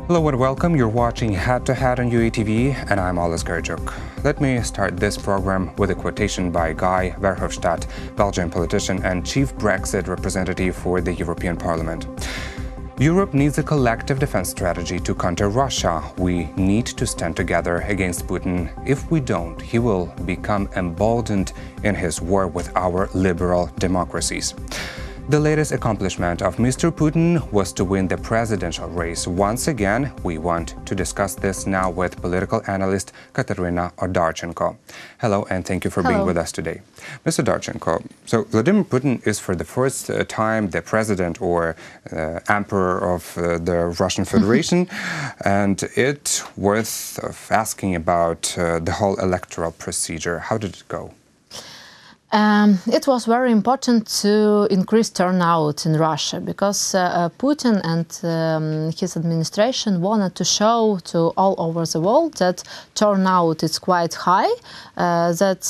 Hello and welcome. You're watching Head to Head on uatv, and I'm Analyst. Let me start this program with a quotation by Guy Verhofstadt, Belgian politician and chief Brexit representative for the European Parliament. Europe needs a collective defense strategy to counter Russia. We need to stand together against Putin. If we don't, he will become emboldened in his war with our liberal democracies. The latest accomplishment of Mr. Putin was to win the presidential race. Once again, we want to discuss this now with political analyst Kateryna Odarchenko. Hello, and thank you for being with us today. Mr. Odarchenko, so Vladimir Putin is for the first time the president or emperor of the Russian Federation, and it's worth asking about the whole electoral procedure. How did it go? It was very important to increase turnout in Russia because Putin and his administration wanted to show to all over the world that turnout is quite high, that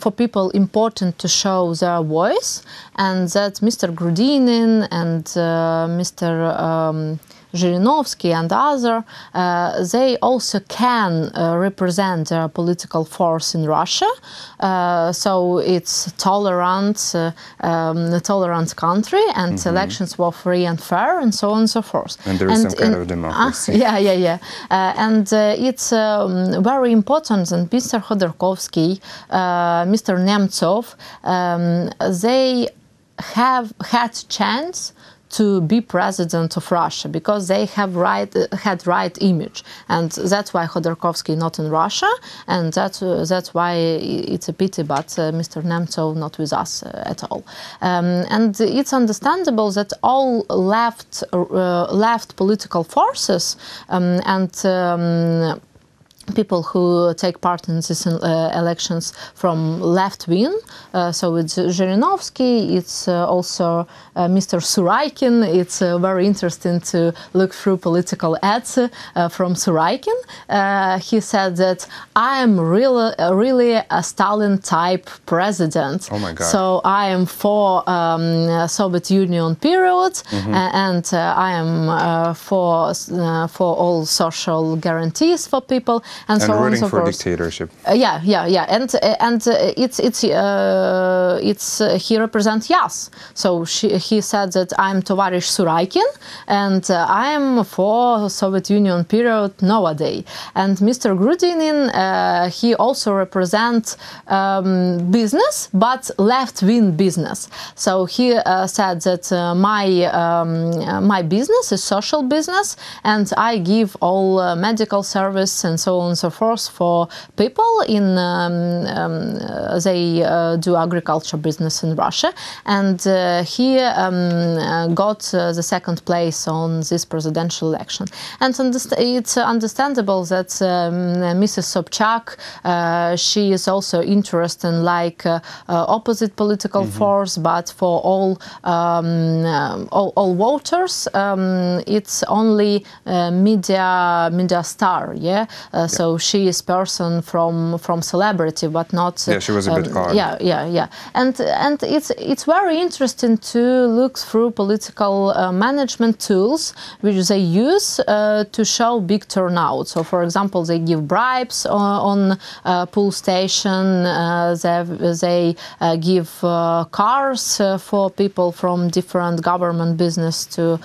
for people important to show their voice, and that Mr. Grudinin and Mr. Zhirinovsky and others, they also can represent their political force in Russia. So it's tolerant country, and elections were free and fair, and so on and so forth. And there is some kind of democracy. And it's very important that Mr. Khodorkovsky, Mr. Nemtsov, they have had chance to be president of Russia because they have had right image, and that's why Khodorkovsky not in Russia, and that's why it's a pity, but Mr. Nemtsov not with us at all. And it's understandable that all left political forces and people who take part in these elections from left wing. So it's Zhirinovsky, it's also Mr. Suraikin. It's very interesting to look through political ads from Suraikin. He said that I am really a Stalin-type president. Oh my God. So I am for Soviet Union period, and I am for all social guarantees for people. And so rooting on, so for forth. dictatorship. And he represents Yas. So he said that I'm Tovarish Suraikin, and I'm for Soviet Union period nowadays. And Mr. Grudinin, he also represents business, but left-wing business. So he said that my business is social business, and I give all medical service and so on and so forth for people in they do agriculture business in Russia, and he got the second place on this presidential election. And it's understandable that Mrs. Sobchak, she is also interested in like opposite political force, but for all voters, it's only media star, so she is person from celebrity, but not. She was a bit hard. And it's very interesting to look through political management tools which they use to show big turnout. So, for example, they give bribes on pool station. They give cars for people from different government business to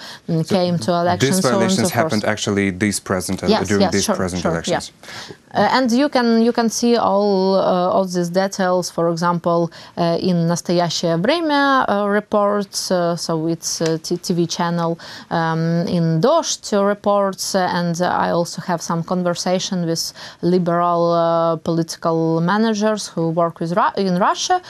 came to elections. These violations so happened actually during these present elections. And you can see all these details, for example, in Nastoящее время reports, so it's a TV channel, in Дождь reports, and I also have some conversation with liberal political managers who work in Russia,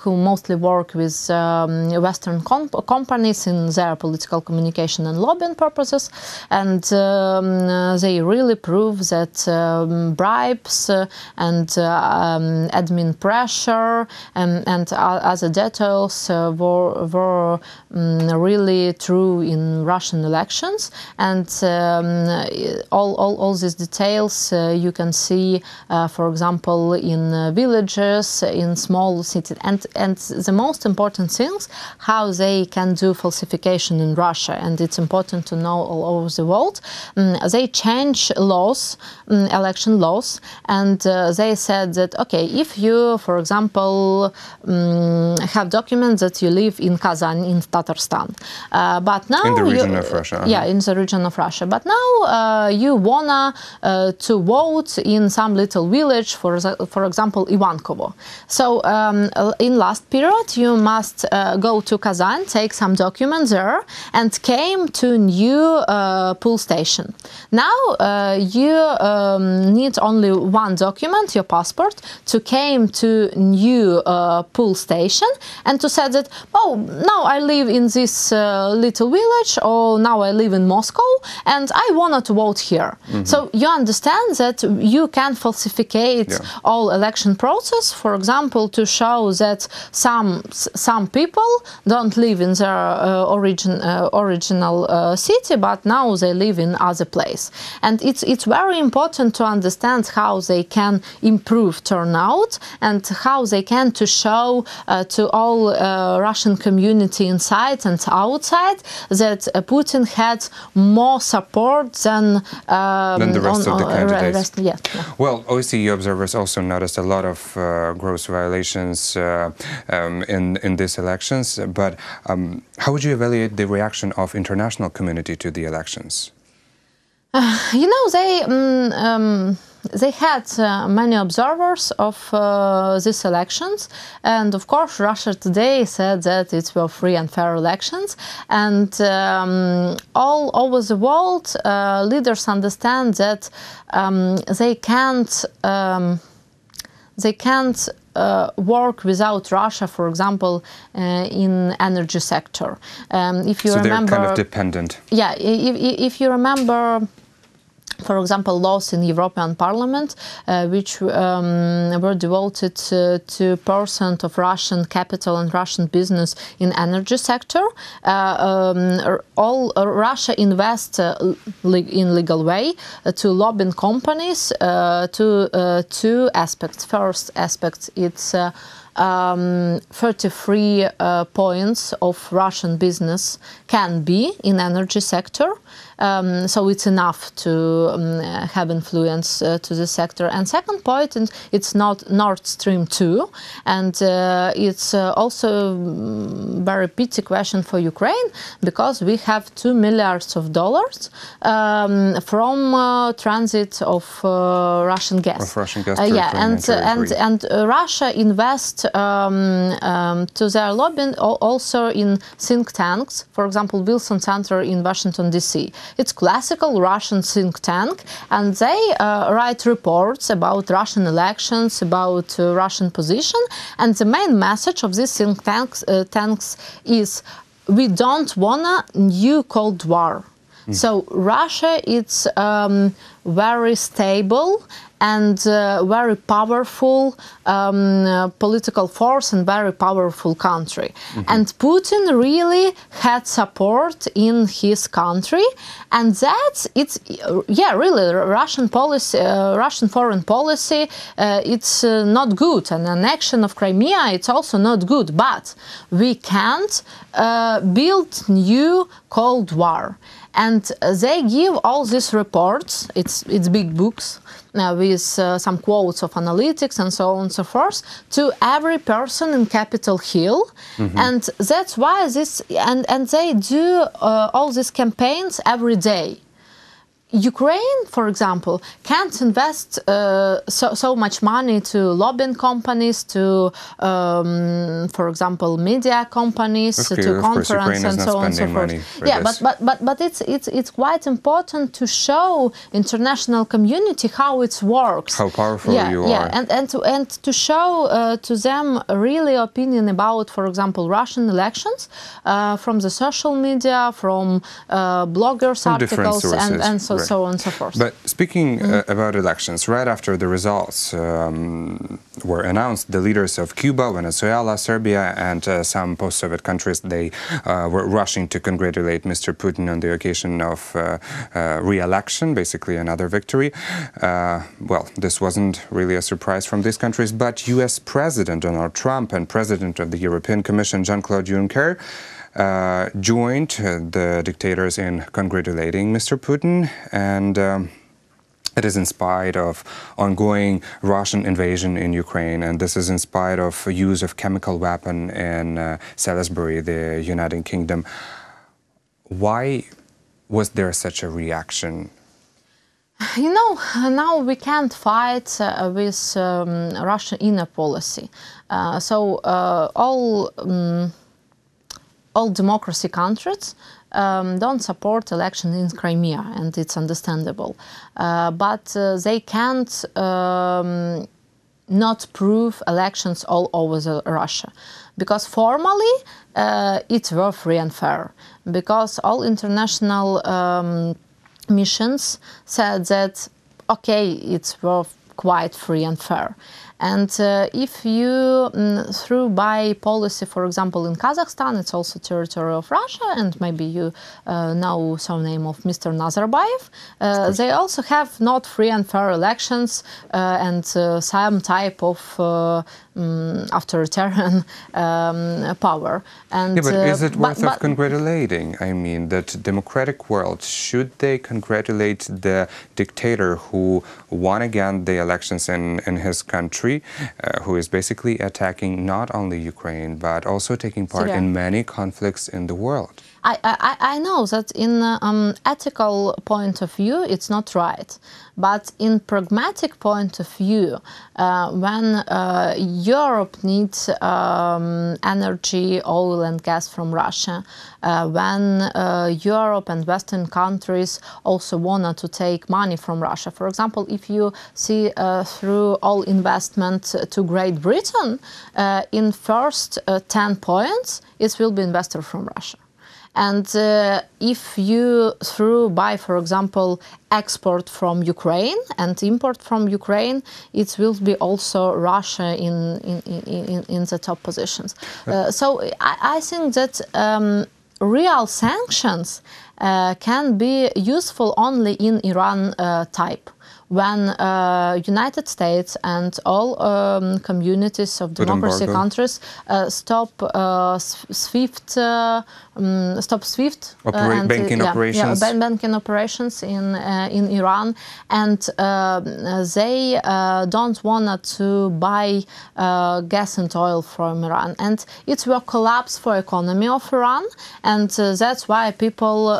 who mostly work with Western companies in their political communication and lobbying purposes, and they really prove that bribes and admin pressure and other details were really true in Russian elections, and all these details you can see, for example, in villages, in small cities, and the most important things, how they can do falsification in Russia, and it's important to know all over the world. They change laws, election laws, and they said that, okay, if you, for example, have documents that you live in Kazan, in Tatarstan, but now in the region of Russia. Yeah, in the region of Russia. But now you wanna to vote in some little village, for example, Ivankovo. So in last period, you must go to Kazan, take some documents there, and came to new poll station. Now you need only one document, your passport, to came to new poll station and to say that, oh, now I live in this little village, or now I live in Moscow, and I wanted to vote here. So you understand that you can falsificate all election process, for example, to show that some people don't live in their original city, but now they live in other place. And it's very important to understand how they can improve turnout and how they can to show to all Russian community inside and outside that Putin had more support than the rest of the candidates. Yeah. Well, OSCE observers also noticed a lot of gross violations in these elections, but how would you evaluate the reaction of international community to the elections? You know, they had many observers of these elections, and of course Russia Today said that it were free and fair elections, and all over the world leaders understand that they can't work without Russia, for example, in energy sector. If you remember, they're kind of dependent. Yeah, if you remember, for example, laws in European Parliament, which were devoted to 2% of Russian capital and Russian business in energy sector. All Russia invests in legal way to lobbying companies to two aspects. First aspect, it's 33 points of Russian business can be in energy sector. So it's enough to have influence to the sector. And second point, it's not Nord Stream 2, and it's also very pity question for Ukraine, because we have $2 million from transit of Russian gas. Of Russian gas. Yeah, and Russia invests to their lobbying also in think tanks. For example, Wilson Center in Washington D.C. It's classical Russian think tank, and they write reports about Russian elections, about Russian position, and the main message of these think tanks is, we don't want a new Cold War. So Russia is very stable and very powerful political force and very powerful country. And Putin really had support in his country, and that's, really Russian policy, Russian foreign policy, it's not good. And annexion of Crimea, it's also not good, but we can't build new Cold War. And they give all these reports, it's big books, with some quotes of analytics and so on and so forth, to every person in Capitol Hill. And that's why this, and they do all these campaigns every day. Ukraine, for example, can't invest so much money to lobbying companies, to, for example, media companies, to conference and so on and so forth. Yeah, but it's quite important to show international community how it works, how powerful you are. Yeah, and to show to them really opinion about, for example, Russian elections from the social media, from bloggers, from articles, and so. so on and so forth. But speaking about elections, right after the results were announced, the leaders of Cuba, Venezuela, Serbia, and some post-Soviet countries, they were rushing to congratulate Mr. Putin on the occasion of re-election, basically another victory. Well, this wasn't really a surprise from these countries, but U.S. President Donald Trump and President of the European Commission, Jean-Claude Juncker, joined the dictators in congratulating Mr. Putin, and it is in spite of ongoing Russian invasion in Ukraine, and this is in spite of use of chemical weapon in Salisbury, the United Kingdom. Why was there such a reaction? You know, now we can't fight with Russian inner policy. All democracy countries don't support election in Crimea, and it's understandable. But they can't not prove elections all over Russia, because formally it's were free and fair, because all international missions said that, okay, it's were quite free and fair. And if you, through by policy, for example, in Kazakhstan, it's also territory of Russia, and maybe you know some name of Mr. Nazarbayev, they also have not free and fair elections and some type of authoritarian power. And, yeah, but is it worth of congratulating? I mean, that democratic world, should they congratulate the dictator who won again the elections in his country, who is basically attacking not only Ukraine, but also taking part in many conflicts in the world? I know that in ethical point of view it's not right, but in pragmatic point of view, when Europe needs energy, oil and gas from Russia, when Europe and Western countries also wanted to take money from Russia. For example, if you see through all investment to Great Britain, in first 10 points, it will be invested from Russia. And if you buy, for example, export from Ukraine and import from Ukraine, it will be also Russia in the top positions. So I think that real sanctions can be useful only in Iran type, when United States and all communities of democracy countries stop SWIFT banking operations. Banking operations in Iran, and they don't want to buy gas and oil from Iran, and it will collapse for economy of Iran, and that's why people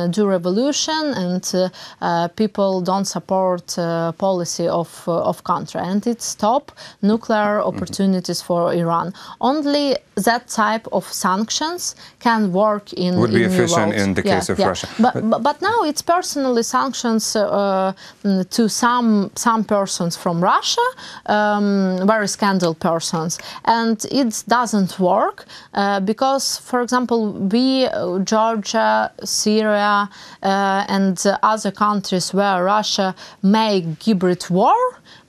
do revolution, and people don't support policy of country, and it stop nuclear opportunities for Iran. Only that type of sanctions can work in would be efficient world. In the case of Russia. But now it's personally sanctions to some persons from Russia, very scandal persons, and it doesn't work because, for example, we, Georgia, Syria, and other countries where Russia make hybrid war,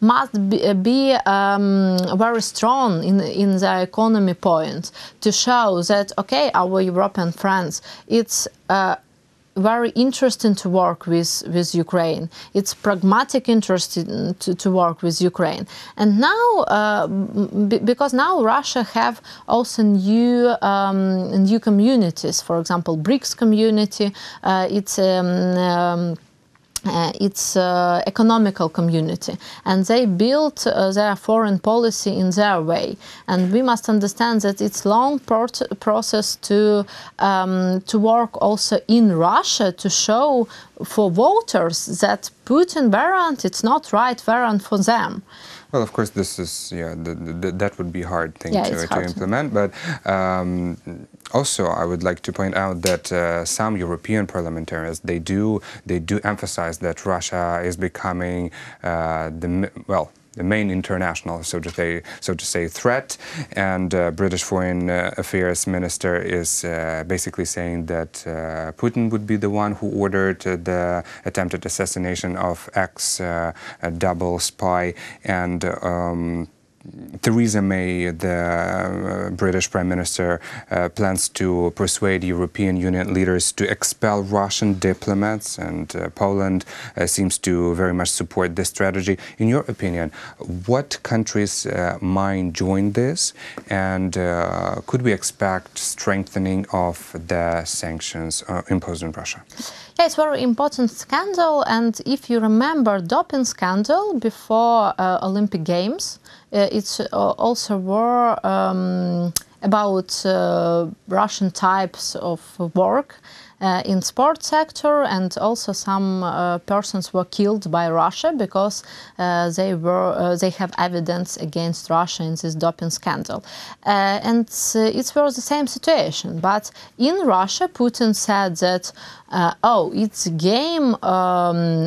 must be very strong in the economy point to show that, okay, our European friends, it's very interesting to work with Ukraine. It's pragmatic interesting to work with Ukraine. And now, because now Russia have also new communities, for example, BRICS community, it's economical community, and they built their foreign policy in their way. And we must understand that it's long process to work also in Russia to show for voters that Putin variant, it's not right variant for them. Well, of course, this is that would be a hard thing to implement. But also, I would like to point out that some European parliamentarians they do emphasize that Russia is becoming the main international, so to say, threat. And British Foreign Affairs Minister is basically saying that Putin would be the one who ordered the attempted assassination of ex-double spy, and Theresa May, the British Prime Minister, plans to persuade European Union leaders to expel Russian diplomats, and Poland seems to very much support this strategy. In your opinion, what countries might join this, and could we expect strengthening of the sanctions imposed on Russia? Yeah, it's a very important scandal, and if you remember doping scandal before Olympic Games, it's also were about Russian types of work in sports sector, and also some persons were killed by Russia because they have evidence against Russia in this doping scandal, and it was the same situation. But in Russia, Putin said that it's a game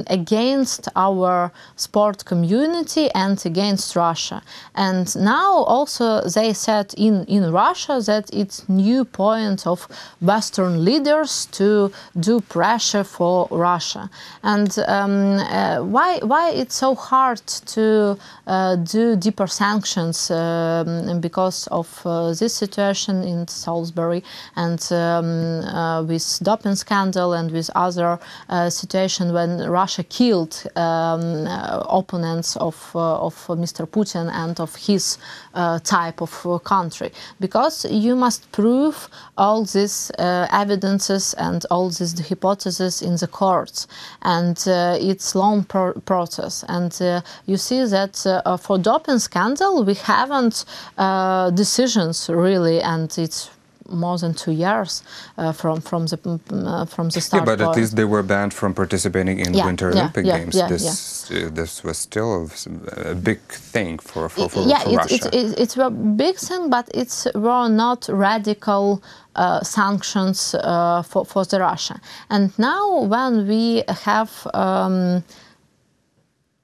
against our sport community and against Russia. And now also they said in Russia that it's new point of Western leaders to do pressure for Russia. And why it's so hard to do deeper sanctions because of this situation in Salisbury, and with doping scandal, and with other situation when Russia killed opponents of Mr. Putin and of his type of country, because you must prove all these evidences and all these hypotheses in the courts, and it's long process. And you see that for doping scandal we haven't decisions really, and it's more than 2 years from the start. Yeah, but at least they were banned from participating in Winter Olympic Games. This was still a big thing for Russia. It's a big thing, but it's were not radical sanctions for the Russia. And now when we have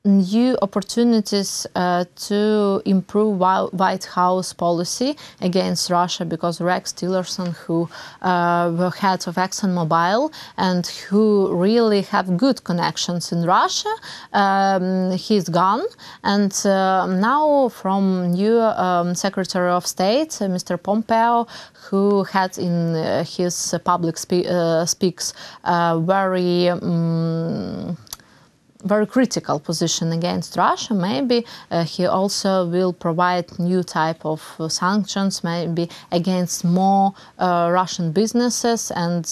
new opportunities to improve White House policy against Russia, because Rex Tillerson, who were head of ExxonMobil and who really have good connections in Russia, he's gone. And now from new Secretary of State, Mr. Pompeo, who had in his public speaks very critical position against Russia. Maybe he also will provide new type of sanctions, maybe against more Russian businesses and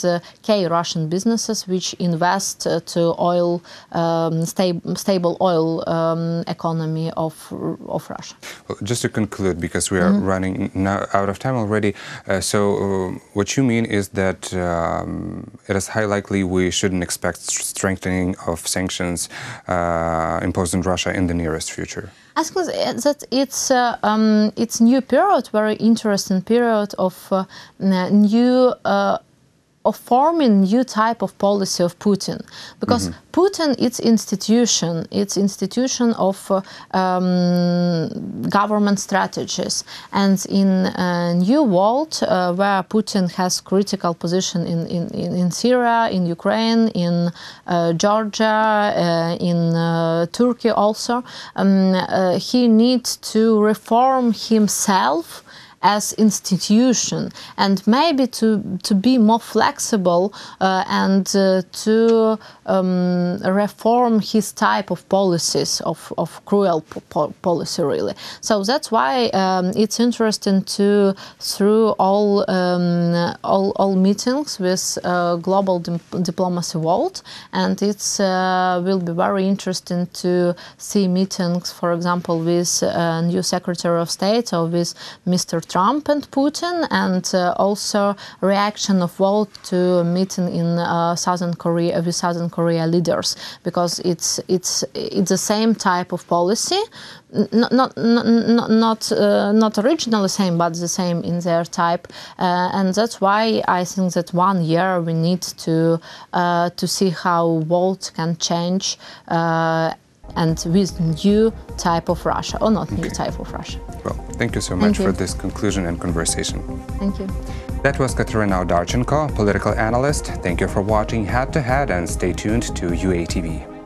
Russian businesses which invest to oil, stable oil economy of Russia. Well, just to conclude, because we are running now out of time already, so what you mean is that it is highly likely we shouldn't expect strengthening of sanctions imposed on Russia in the nearest future? I think that it's new period, very interesting period of forming new type of policy of Putin, because Putin, it's institution of government strategies, and in a new world where Putin has critical position in Syria, in Ukraine, in Georgia, in Turkey also, he needs to reform himself as institution, and maybe to be more flexible and to reform his type of policies of cruel policy really. So that's why it's interesting to through all meetings with global diplomacy world, and it's will be very interesting to see meetings, for example, with new Secretary of State or with Mr. Trump and Putin, and also reaction of world to meeting in Southern Korea with Southern Korea leaders, because it's the same type of policy, not originally same, but the same in their type, and that's why I think that 1 year we need to see how world can change and with new type of Russia, or not new type of Russia. Well, thank you so much for this conclusion and conversation. Thank you. That was Kateryna Odarchenko, political analyst. Thank you for watching Head to Head and stay tuned to UATV.